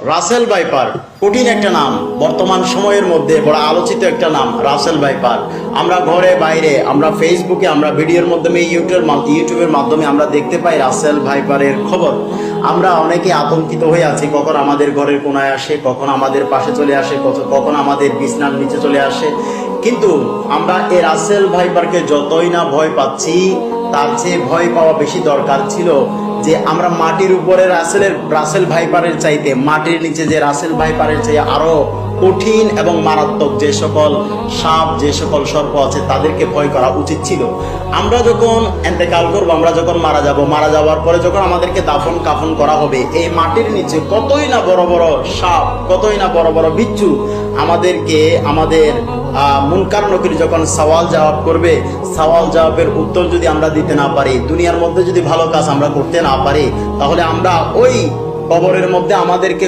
Russell viper কঠিন একটা নাম, বর্তমান সময়ের মধ্যে বড় আলোচিত একটা নাম রাসেল ভাইপার। আমরা ঘরে বাইরে, আমরা ফেসবুকে, আমরা ভিডিওর মাধ্যমে, ইউটিউবের মাধ্যমে আমরা দেখতে পাই রাসেল ভাইপারের খবর। আমরা অনেকে আতঙ্কিত হয়ে আছি, কখন আমাদের ঘরের কোনায় আসে, কখন আমাদের পাশে চলে আসে, কখন আমাদের বিছনার নিচে চলে আসে। কিন্তু আমরা এই রাসেল ভাইপারকে যতই না ভয় পাচ্ছি, তার চেয়ে ভয় পাওয়া বেশি দরকার ছিল যে আমরা মাটির উপরে রাসেল ভাইপারের চাইতে মাটির নিচে যে রাসেল ভাইপারের চাইতে আরো কঠিন এবং মারাত্মক যে সকল সাপ, যে সকল সর্প আছে তাদেরকে ভয় করা উচিত ছিল। আমরা যখন এন্তেকাল করবো, আমরা যখন মারা যাওয়ার পরে যখন আমাদেরকে দাফন কাফন করা হবে, এই মাটির নিচে কতই না বড় বড় সাপ, কতই না বড় বড় বিচ্ছু আমাদেরকে আমাদের মুনকার নকির যখন সওয়াল জবাব করবে, সওয়াল জবাবের উত্তর যদি আমরা দিতে না পারি, দুনিয়ার মধ্যে যদি ভালো কাজ আমরা করতে না পারি, তাহলে আমরা ওই কবরের মধ্যে আমাদেরকে